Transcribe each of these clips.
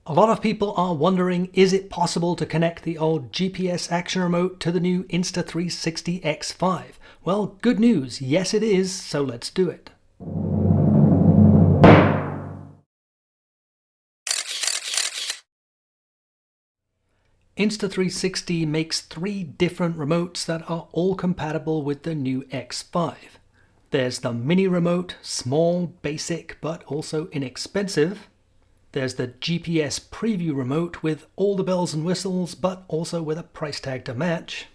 A lot of people are wondering, is it possible to connect the old GPS action remote to the new Insta360 X5? Well, good news, yes it is, so let's do it. Insta360 makes 3 different remotes that are all compatible with the new X5. There's the mini remote, small, basic, but also inexpensive. There's the GPS preview remote with all the bells and whistles, but also with a price tag to match.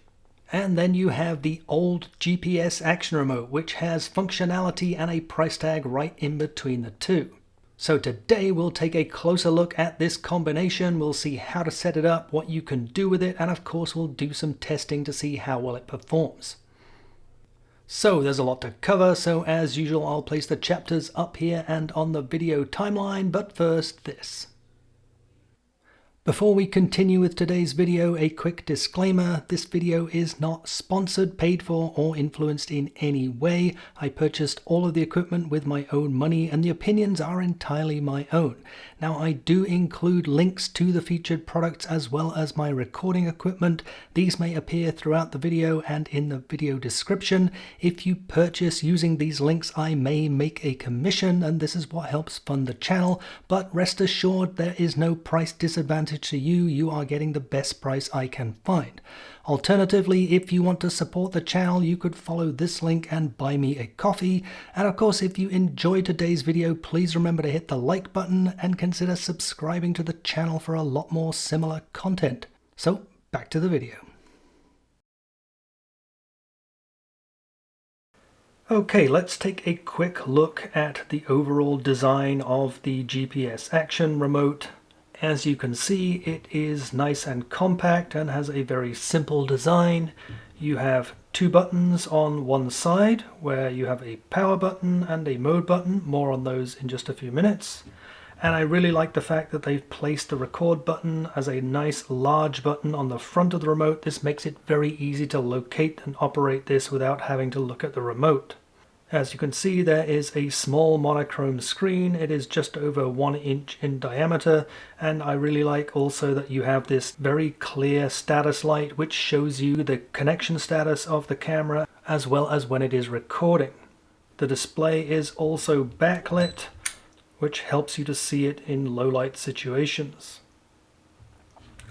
And then you have the old GPS action remote, which has functionality and a price tag right in between the two. So today we'll take a closer look at this combination, we'll see how to set it up, what you can do with it, and of course we'll do some testing to see how well it performs. So there's a lot to cover, so as usual I'll place the chapters up here and on the video timeline, but first this. Before we continue with today's video, a quick disclaimer. This video is not sponsored, paid for, or influenced in any way. I purchased all of the equipment with my own money and the opinions are entirely my own. Now I do include links to the featured products as well as my recording equipment. These may appear throughout the video and in the video description. If you purchase using these links, I may make a commission and this is what helps fund the channel, but rest assured there is no price disadvantage to you. You are getting the best price I can find. Alternatively, if you want to support the channel, you could follow this link and buy me a coffee. And of course, if you enjoyed today's video, please remember to hit the like button and consider subscribing to the channel for a lot more similar content. So back to the video. Okay, let's take a quick look at the overall design of the GPS action remote. As you can see, it is nice and compact and has a very simple design. You have 2 buttons on one side where you have a power button and a mode button. More on those in just a few minutes. And I really like the fact that they've placed the record button as a nice large button on the front of the remote. This makes it very easy to locate and operate this without having to look at the remote. As you can see, there is a small monochrome screen. It is just over 1 inch in diameter, and I really like also that you have this very clear status light which shows you the connection status of the camera as well as when it is recording. The display is also backlit, which helps you to see it in low light situations.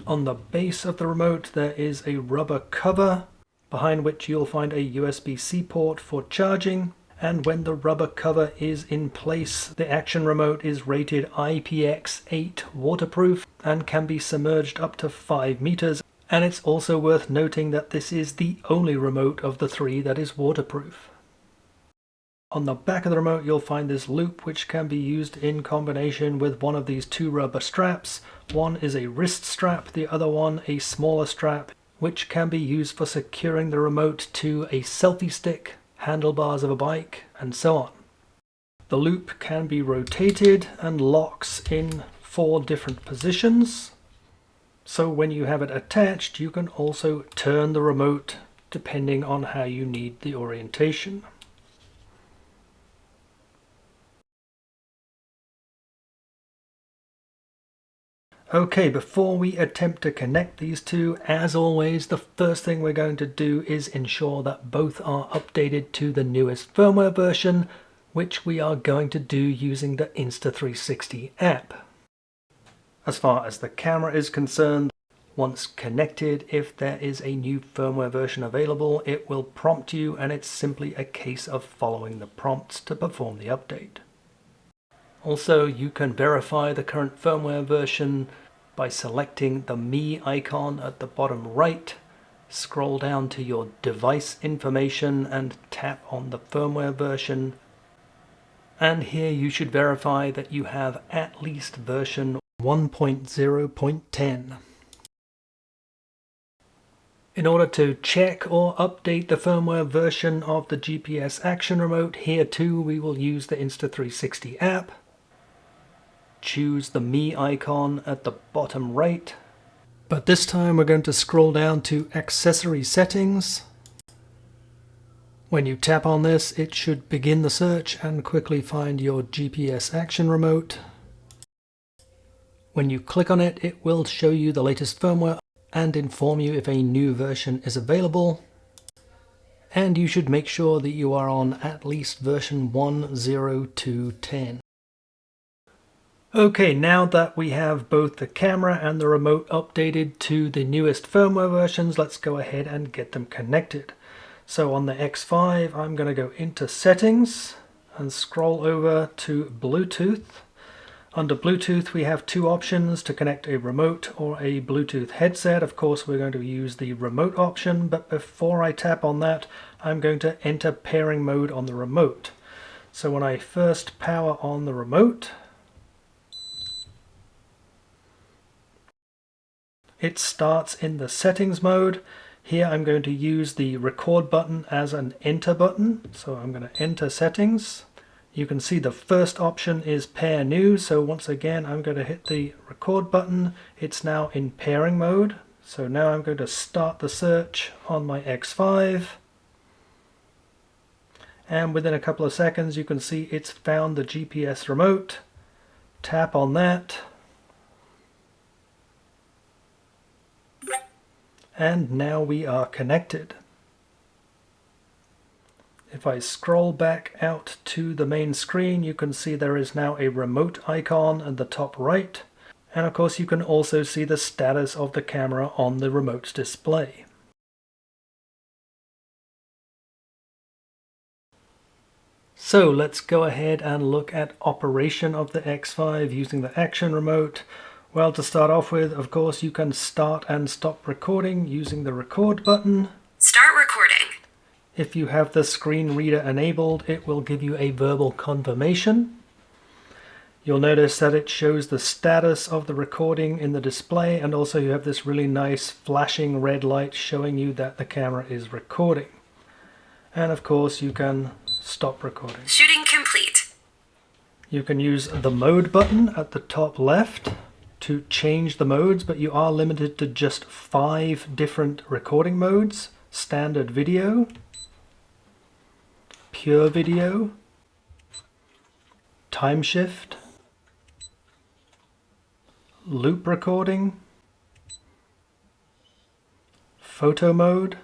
On the base of the remote there is a rubber cover behind which you'll find a USB-C port for charging. And when the rubber cover is in place, the action remote is rated IPX8 waterproof and can be submerged up to 5 meters. And it's also worth noting that this is the only remote of the 3 that is waterproof. On the back of the remote you'll find this loop which can be used in combination with one of these 2 rubber straps. One is a wrist strap, the other one a smaller strap, which can be used for securing the remote to a selfie stick, handlebars of a bike, and so on. The loop can be rotated and locks in 4 different positions. So when you have it attached, you can also turn the remote depending on how you need the orientation. Okay, before we attempt to connect these two, as always, the first thing we're going to do is ensure that both are updated to the newest firmware version, which we are going to do using the Insta360 app. As far as the camera is concerned, once connected, if there is a new firmware version available, it will prompt you, and it's simply a case of following the prompts to perform the update. Also, you can verify the current firmware version by selecting the Me icon at the bottom right, scroll down to your device information and tap on the firmware version. And here you should verify that you have at least version 1.0.10. In order to check or update the firmware version of the GPS action remote, here too we will use the Insta360 app. Choose the Me icon at the bottom right. But this time we're going to scroll down to Accessory Settings. When you tap on this, it should begin the search and quickly find your GPS action remote. When you click on it, it will show you the latest firmware and inform you if a new version is available. And you should make sure that you are on at least version 1.02.10. Okay, now that we have both the camera and the remote updated to the newest firmware versions, let's go ahead and get them connected. So on the X5, I'm going to go into Settings and scroll over to Bluetooth. Under Bluetooth, we have two options to connect a remote or a Bluetooth headset. Of course, we're going to use the remote option, but before I tap on that, I'm going to enter pairing mode on the remote. So when I first power on the remote, it starts in the settings mode. Here I'm going to use the record button as an enter button. So I'm going to enter settings. You can see the first option is pair new. So once again, I'm going to hit the record button. It's now in pairing mode. So now I'm going to start the search on my X5. And within a couple of seconds, you can see it's found the GPS remote. Tap on that. And now we are connected. If I scroll back out to the main screen, you can see there is now a remote icon at the top right. And of course you can also see the status of the camera on the remote's display. So let's go ahead and look at operation of the X5 using the action remote. Well, to start off with, of course, you can start and stop recording using the record button. Start recording. If you have the screen reader enabled, it will give you a verbal confirmation. You'll notice that it shows the status of the recording in the display, and also you have this really nice flashing red light showing you that the camera is recording. And of course, you can stop recording. Shooting complete. You can use the mode button at the top left to change the modes, but you are limited to just 5 different recording modes: standard video, pure video, time shift, loop recording, photo mode,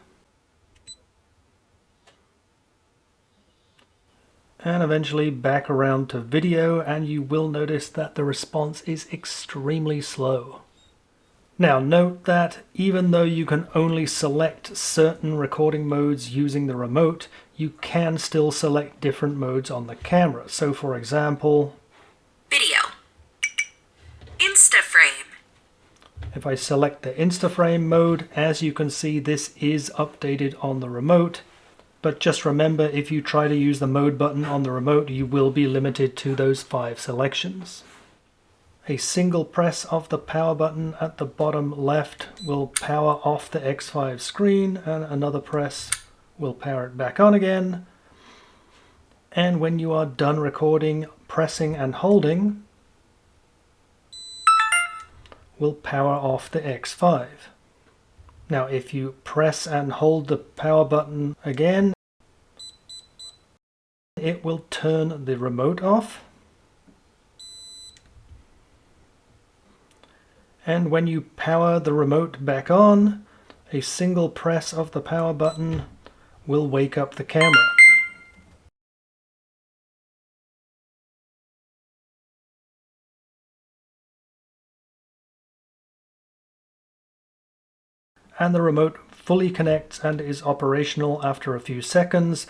and eventually back around to video, and you will notice that the response is extremely slow. Now note that even though you can only select certain recording modes using the remote, you can still select different modes on the camera. So for example, video, Insta360. If I select the Insta360 mode, as you can see, this is updated on the remote. But just remember, if you try to use the mode button on the remote, you will be limited to those 5 selections. A single press of the power button at the bottom left will power off the X5 screen, and another press will power it back on again. And when you are done recording, pressing and holding will power off the X5. Now if you press and hold the power button again, it will turn the remote off. And when you power the remote back on, a single press of the power button will wake up the camera. And the remote fully connects and is operational after a few seconds,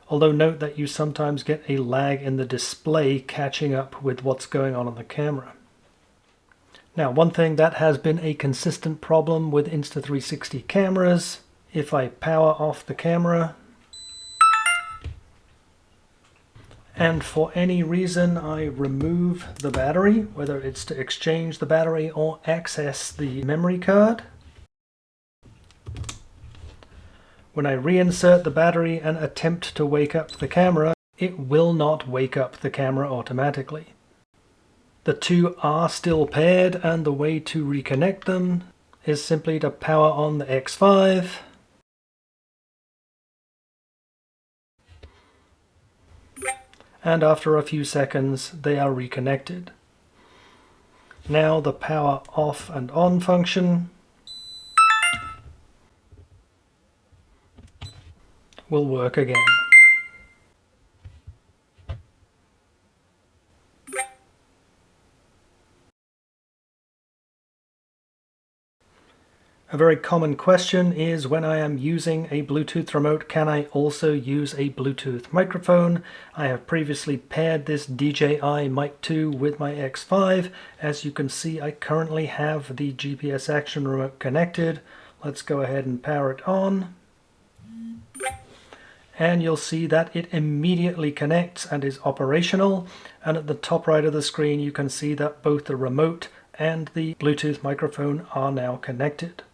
although note that you sometimes get a lag in the display catching up with what's going on the camera. Now, one thing that has been a consistent problem with Insta360 cameras, if I power off the camera and for any reason I remove the battery, whether it's to exchange the battery or access the memory card, when I reinsert the battery and attempt to wake up the camera, it will not wake up the camera automatically. The two are still paired, and the way to reconnect them is simply to power on the X5 and after a few seconds they are reconnected. Now the power off and on function will work again. A very common question is, when I am using a Bluetooth remote, can I also use a Bluetooth microphone? I have previously paired this DJI Mic 2 with my X5. As you can see, I currently have the GPS Action remote connected. Let's go ahead and power it on. And you'll see that it immediately connects and is operational. And at the top right of the screen, you can see that both the remote and the Bluetooth microphone are now connected.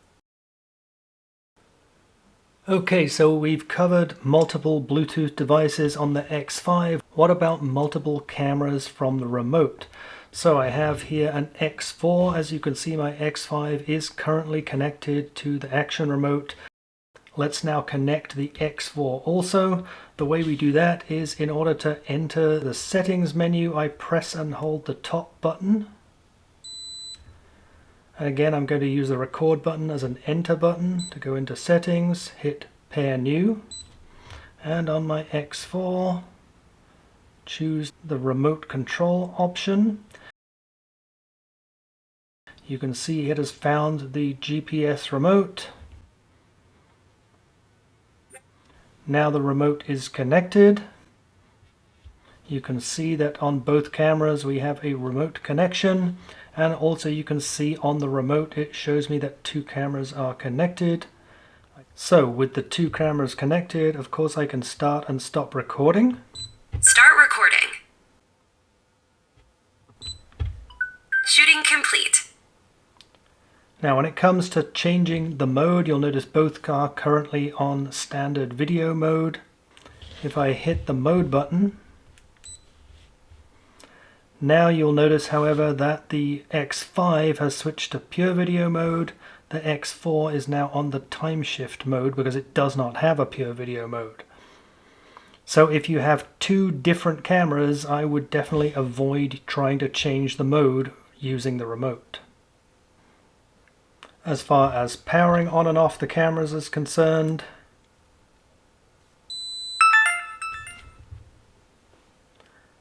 Okay, so we've covered multiple Bluetooth devices on the X5. What about multiple cameras from the remote? So I have here an X4. As you can see, my X5 is currently connected to the Action remote. Let's now connect the X4 also. The way we do that is, in order to enter the settings menu, I press and hold the top button. And again, I'm going to use the record button as an enter button to go into settings, hit pair new, and on my X4, choose the remote control option. You can see it has found the GPS remote. Now the remote is connected. You can see that on both cameras we have a remote connection, and also you can see on the remote it shows me that two cameras are connected. So with the two cameras connected, of course I can start and stop recording. Start recording. Shooting complete. Now when it comes to changing the mode, you'll notice both are currently on standard video mode. If I hit the mode button, now you'll notice, however, that the X5 has switched to pure video mode. The X4 is now on the time shift mode because it does not have a pure video mode. So if you have two different cameras, I would definitely avoid trying to change the mode using the remote. As far as powering on and off the cameras is concerned,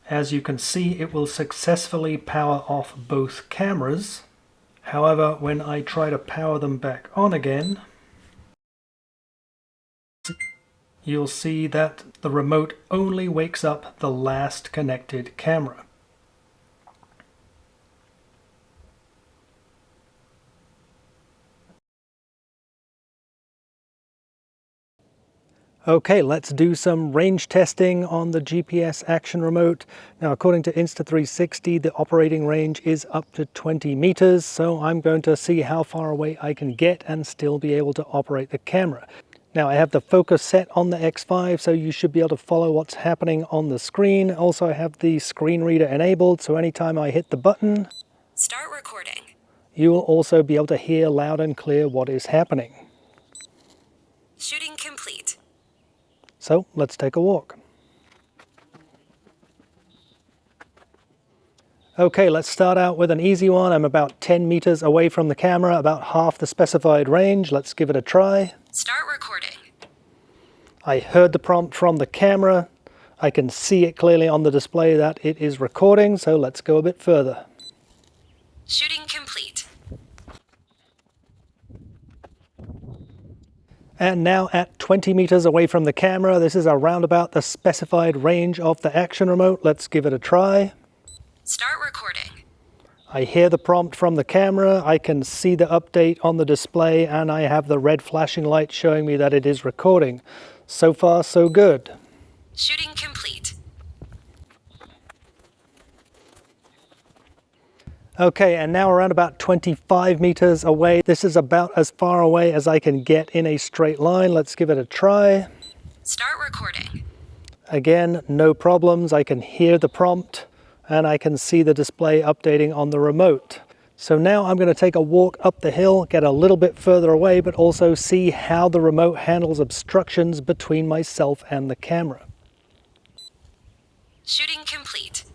as you can see, it will successfully power off both cameras. However, when I try to power them back on again, you'll see that the remote only wakes up the last connected camera. Okay, let's do some range testing on the GPS Action remote. Now, according to Insta360, the operating range is up to 20 meters, so I'm going to see how far away I can get and still be able to operate the camera. Now, I have the focus set on the X5, so you should be able to follow what's happening on the screen. Also, I have the screen reader enabled, so anytime I hit the button, Start recording. you will also be able to hear loud and clear what is happening. Shooting complete. So let's take a walk. Okay, let's start out with an easy one. I'm about 10 meters away from the camera, about half the specified range. Let's give it a try. Start recording. I heard the prompt from the camera. I can see it clearly on the display that it is recording, so let's go a bit further. Shooting complete. And now at 20 meters away from the camera, this is around about the specified range of the Action remote. Let's give it a try. Start recording. I hear the prompt from the camera, I can see the update on the display, and I have the red flashing light showing me that it is recording. So far, so good. Shooting complete. Okay, and now around about 25 meters away. This is about as far away as I can get in a straight line. Let's give it a try. Start recording. Again, no problems. I can hear the prompt and I can see the display updating on the remote. So now I'm going to take a walk up the hill, get a little bit further away, but also see how the remote handles obstructions between myself and the camera. Shooting complete.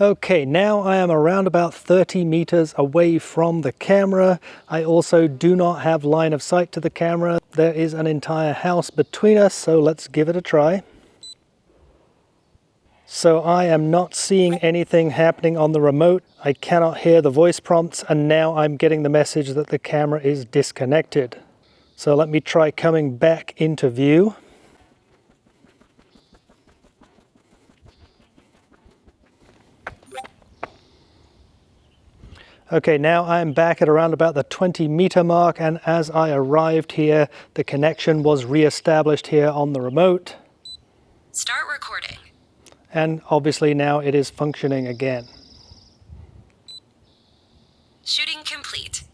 Okay, now I am around about 30 meters away from the camera. I also do not have line of sight to the camera. There is an entire house between us, so let's give it a try. So I am not seeing anything happening on the remote. I cannot hear the voice prompts, and now I'm getting the message that the camera is disconnected. So let me try coming back into view. Okay, now I'm back at around about the 20-meter mark, and as I arrived here, the connection was re-established here on the remote. Start recording. And obviously now it is functioning again. Shooting complete.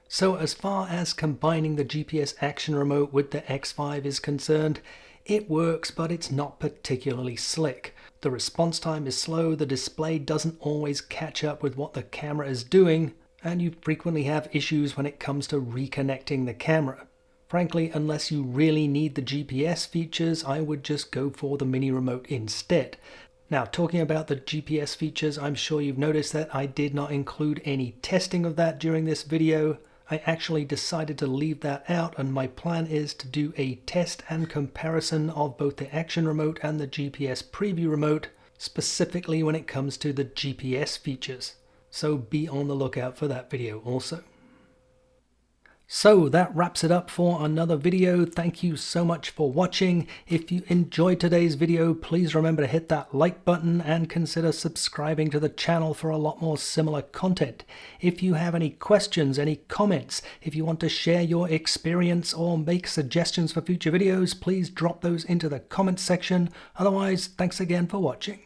So as far as combining the GPS action remote with the X5 is concerned, it works, but it's not particularly slick. The response time is slow, the display doesn't always catch up with what the camera is doing, and you frequently have issues when it comes to reconnecting the camera. Frankly, unless you really need the GPS features, I would just go for the mini remote instead. Now, talking about the GPS features, I'm sure you've noticed that I did not include any testing of that during this video. I actually decided to leave that out, and my plan is to do a test and comparison of both the action remote and the GPS preview remote, specifically when it comes to the GPS features. So be on the lookout for that video also. So that wraps it up for another video. Thank you so much for watching. If you enjoyed today's video, please remember to hit that like button and consider subscribing to the channel for a lot more similar content. If you have any questions, any comments, if you want to share your experience or make suggestions for future videos, please drop those into the comments section. Otherwise, thanks again for watching.